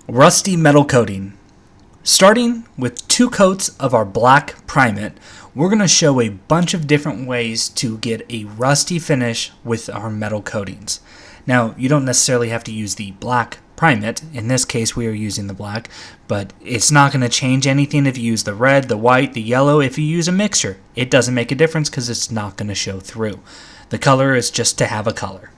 Rusty metal coating. Starting with 2 coats of our black primate, we're going to show a bunch of different ways to get a rusty finish with our metal coatings. Now, you don't necessarily have to use the black primate. In this case, we are using the black, but it's not going to change anything if you use the red, the white, the yellow. If you use a mixture, it doesn't make a difference because it's not going to show through. The color is just to have a color.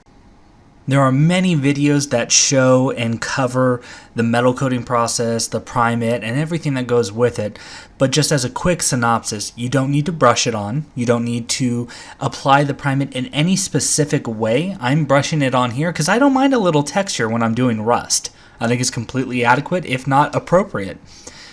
There are many videos that show and cover the metal coating process, the primate, and everything that goes with it. But just as a quick synopsis, you don't need to brush it on. You don't need to apply the primate in any specific way. I'm brushing it on here because I don't mind a little texture when I'm doing rust. I think it's completely adequate, if not appropriate.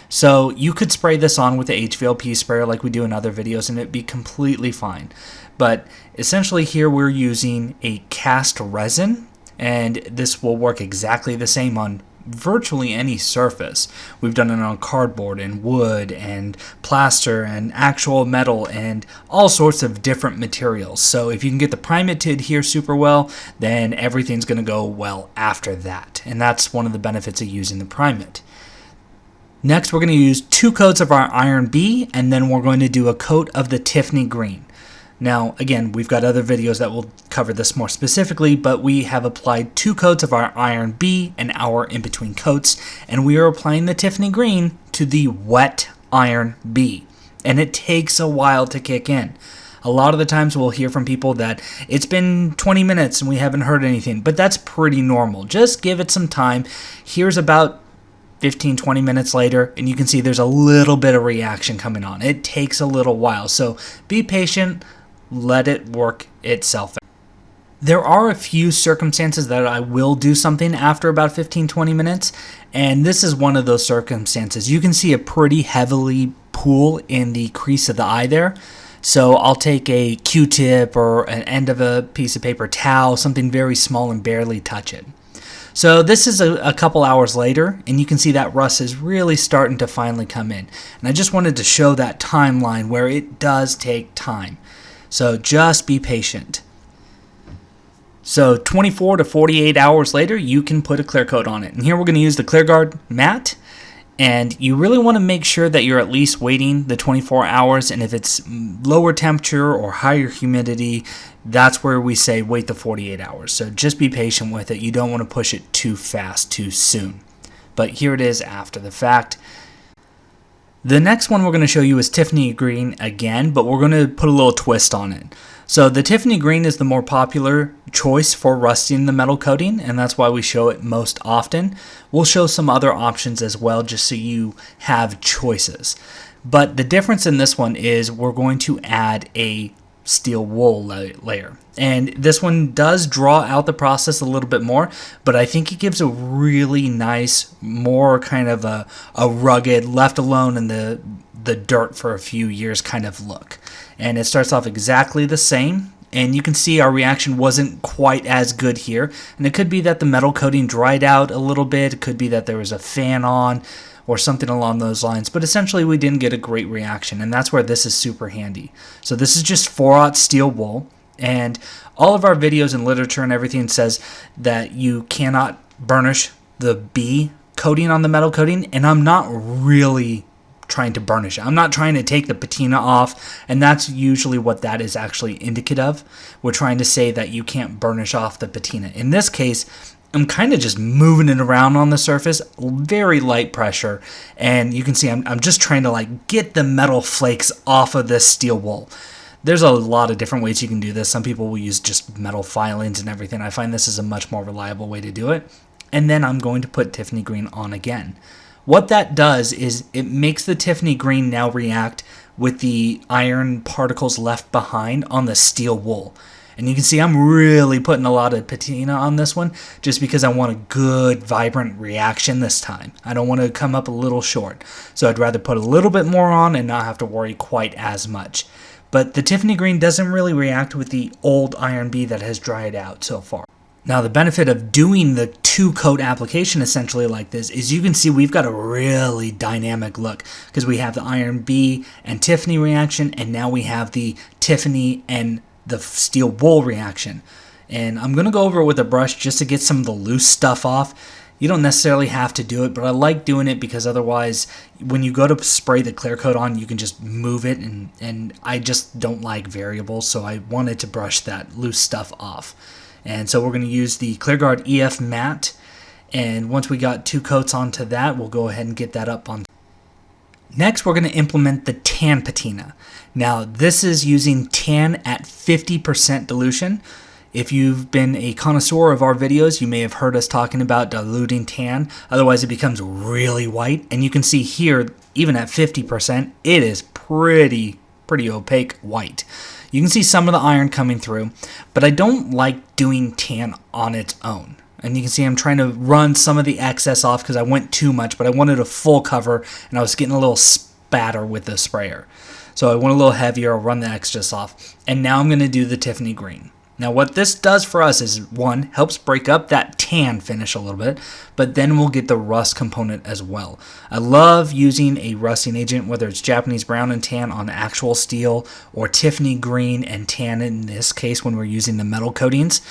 So you could spray this on with the HVLP sprayer like we do in other videos and it'd be completely fine. But essentially here we're using a cast resin, and this will work exactly the same on virtually any surface. We've done it on cardboard and wood and plaster and actual metal and all sorts of different materials. So if you can get the primate to adhere super well, then everything's going to go well after that. And that's one of the benefits of using the primate. Next, we're going to use 2 coats of our Iron B, and then we're going to do a coat of the Tiffany green. Now, again, we've got other videos that will cover this more specifically, but we have applied 2 coats of our Iron B and our in-between coats, and we are applying the Tiffany green to the wet Iron B, and it takes a while to kick in. A lot of the times we'll hear from people that it's been 20 minutes and we haven't heard anything, but that's pretty normal. Just give it some time. Here's about 15-20 minutes later, and you can see there's a little bit of reaction coming on. It takes a little while, so be patient, let it work itself out. There are a few circumstances that I will do something after about 15-20 minutes, and this is one of those circumstances. You can see a pretty heavily pool in the crease of the eye there, so I'll take a Q-tip or an end of a piece of paper towel, something very small, and barely touch it. So this is a couple hours later, and you can see that rust is really starting to finally come in. And I just wanted to show that timeline where it does take time. So just be patient. So 24 to 48 hours later, you can put a clear coat on it. And here we're going to use the ClearGuard matte. And you really want to make sure that you're at least waiting the 24 hours. And if it's lower temperature or higher humidity, that's where we say wait the 48 hours. So just be patient with it. You don't want to push it too fast, too soon. But here it is after the fact. The next one we're going to show you is Tiffany green again, but we're going to put a little twist on it. So the Tiffany green is the more popular choice for rusting the metal coating, and that's why we show it most often. We'll show some other options as well, just so you have choices. But the difference in this one is we're going to add a steel wool layer. And this one does draw out the process a little bit more, but I think it gives a really nice, more kind of a rugged, left alone in the dirt for a few years kind of look. And it starts off exactly the same, and you can see our reaction wasn't quite as good here. And it could be that the metal coating dried out a little bit, it could be that there was a fan on, or something along those lines, but essentially we didn't get a great reaction, and that's where this is super handy. So this is just 4/0 steel wool, and all of our videos and literature and everything says that you cannot burnish the B coating on the metal coating, and I'm not really trying to burnish it. I'm not trying to take the patina off, and that's usually what that is actually indicative of. We're trying to say that you can't burnish off the patina. In this case, I'm kind of just moving it around on the surface, very light pressure, and you can see I'm just trying to like get the metal flakes off of this steel wool. There's a lot of different ways you can do this. Some people will use just metal filings and everything. I find this is a much more reliable way to do it. And then I'm going to put Tiffany green on again. What that does is it makes the Tiffany green now react with the iron particles left behind on the steel wool. And you can see I'm really putting a lot of patina on this one just because I want a good, vibrant reaction this time. I don't want to come up a little short. So I'd rather put a little bit more on and not have to worry quite as much. But the Tiffany green doesn't really react with the old Iron B that has dried out so far. Now the benefit of doing the 2-coat application essentially like this is you can see we've got a really dynamic look because we have the Iron B and Tiffany reaction, and now we have the Tiffany and the steel wool reaction. And I'm going to go over it with a brush just to get some of the loose stuff off. You don't necessarily have to do it, but I like doing it because otherwise when you go to spray the clear coat on, you can just move it, and I just don't like variables, so I wanted to brush that loose stuff off. And so we're going to use the ClearGuard EF matte, and once we got 2 coats onto that, we'll go ahead and get that up on. Next, we're going to implement the tan patina. Now, this is using tan at 50% dilution. If you've been a connoisseur of our videos, you may have heard us talking about diluting tan. Otherwise, it becomes really white. And you can see here, even at 50%, it is pretty opaque white. You can see some of the iron coming through, but I don't like doing tan on its own. And you can see I'm trying to run some of the excess off because I went too much, but I wanted a full cover, and I was getting a little spatter with the sprayer. So I went a little heavier, I'll run the excess off. And now I'm going to do the Tiffany green. Now what this does for us is, one, helps break up that tan finish a little bit, but then we'll get the rust component as well. I love using a rusting agent, whether it's Japanese brown and tan on actual steel, or Tiffany green and tan in this case when we're using the metal coatings.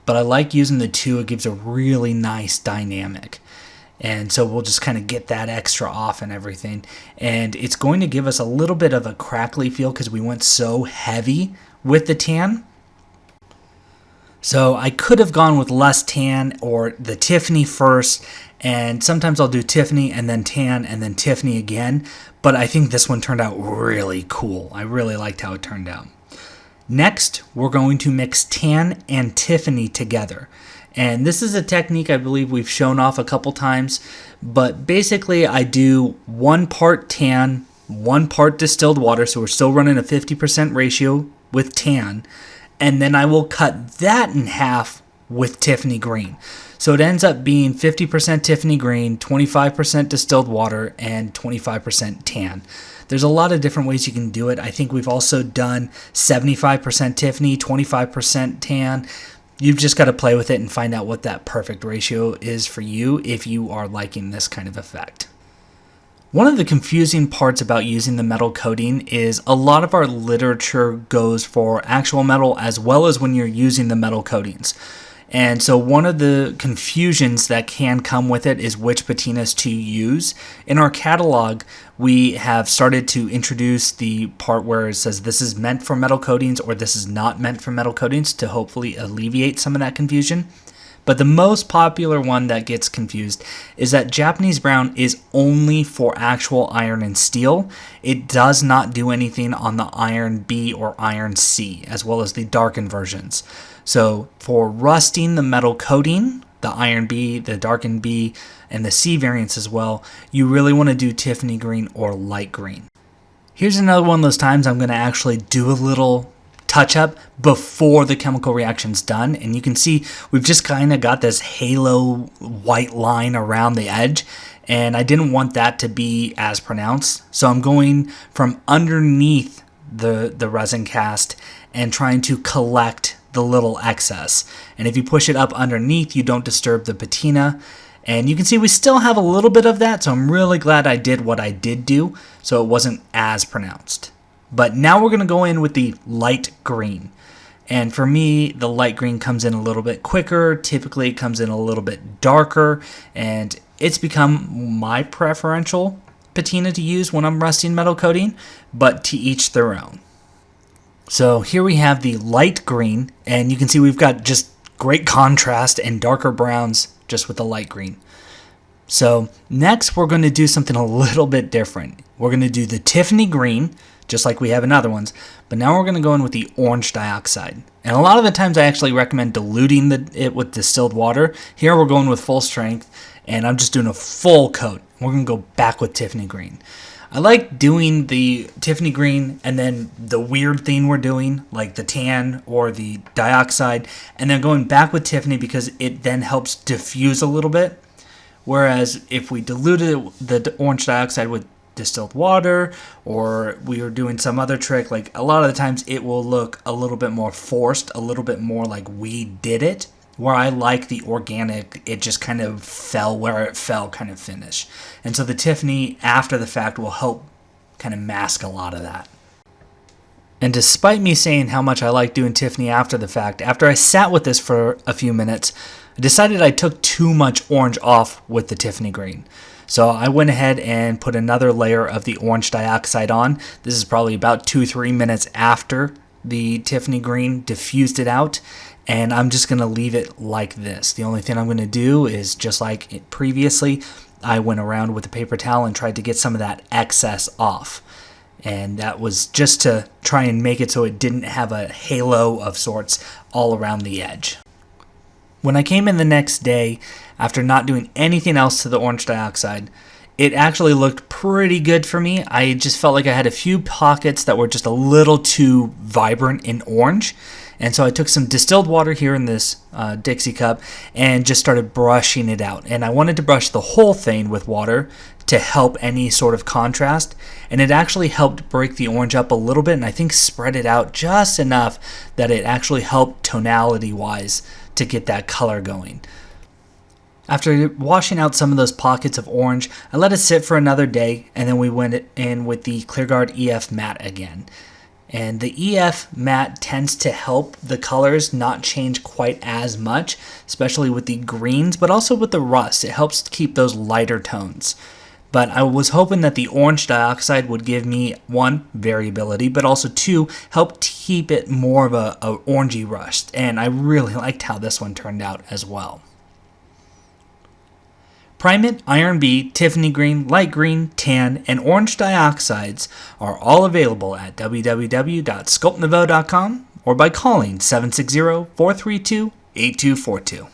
But I like using the two, it gives a really nice dynamic. And so we'll just kind of get that extra off and everything. And it's going to give us a little bit of a crackly feel because we went so heavy with the tan. So I could have gone with less tan or the Tiffany first, and sometimes I'll do Tiffany and then tan and then Tiffany again, but I think this one turned out really cool. I really liked how it turned out. Next, we're going to mix tan and Tiffany together. And this is a technique I believe we've shown off a couple times, but basically I do 1 part tan, 1 part distilled water, so we're still running a 50% ratio with tan, and then I will cut that in half with Tiffany green. So it ends up being 50% Tiffany green, 25% distilled water, and 25% tan. There's a lot of different ways you can do it. I think we've also done 75% Tiffany, 25% tan. You've just got to play with it and find out what that perfect ratio is for you if you are liking this kind of effect. One of the confusing parts about using the metal coating is a lot of our literature goes for actual metal as well as when you're using the metal coatings. And so one of the confusions that can come with it is which patinas to use. In our catalog, we have started to introduce the part where it says this is meant for metal coatings or this is not meant for metal coatings to hopefully alleviate some of that confusion. But the most popular one that gets confused is that Japanese brown is only for actual iron and steel. It does not do anything on the iron B or iron C, as well as the darkened versions. So for rusting the metal coating, the iron B, the darkened B, and the C variants as well, you really want to do Tiffany green or light green. Here's another one of those times I'm going to actually do a little touch up before the chemical reaction's done, and you can see we've just kind of got this halo white line around the edge, and I didn't want that to be as pronounced, so I'm going from underneath the resin cast and trying to collect the little excess. And if you push it up underneath, you don't disturb the patina. And you can see we still have a little bit of that, so I'm really glad I did what I did do, so it wasn't as pronounced. But now we're going to go in with the light green. And for me, the light green comes in a little bit quicker. Typically, it comes in a little bit darker, and it's become my preferential patina to use when I'm rusting metal coating, but to each their own. So here we have the light green, and you can see we've got just great contrast and darker browns just with the light green. So next we're going to do something a little bit different. We're going to do the Tiffany green, just like we have in other ones, but now we're going to go in with the orange dioxide. And a lot of the times I actually recommend diluting it with distilled water. Here we're going with full strength, and I'm just doing a full coat. We're going to go back with Tiffany green. I like doing the Tiffany green and then the weird thing we're doing, like the tan or the dioxide, and then going back with Tiffany because it then helps diffuse a little bit. Whereas if we diluted the orange dioxide with distilled water, or we were doing some other trick, like a lot of the times it will look a little bit more forced, a little bit more like we did it, where I like the organic, it just kind of fell where it fell kind of finish. And so the Tiffany after the fact will help kind of mask a lot of that. And despite me saying how much I like doing Tiffany after the fact, after I sat with this for a few minutes, I decided I took too much orange off with the Tiffany green. So I went ahead and put another layer of the orange dioxide on. This is probably about 2-3 minutes after the Tiffany green diffused it out, and I'm just going to leave it like this. The only thing I'm going to do is, just like previously, I went around with a paper towel and tried to get some of that excess off. And that was just to try and make it so it didn't have a halo of sorts all around the edge. When I came in the next day, after not doing anything else to the orange dioxide, it actually looked pretty good for me. I just felt like I had a few pockets that were just a little too vibrant in orange. And so I took some distilled water here in this Dixie cup and just started brushing it out. And I wanted to brush the whole thing with water to help any sort of contrast. And it actually helped break the orange up a little bit, and I think spread it out just enough that it actually helped tonality-wise to get that color going. After washing out some of those pockets of orange, I let it sit for another day, and then we went in with the ClearGuard EF matte again. And the EF matte tends to help the colors not change quite as much, especially with the greens, but also with the rust. It helps keep those lighter tones. But I was hoping that the orange dioxide would give me, 1, variability, but also 2, help keep it more of a orangey rust. And I really liked how this one turned out as well. Primate, Iron B, Tiffany green, light green, tan, and orange dioxides are all available at www.sculptnouveau.com or by calling 760-432-8242.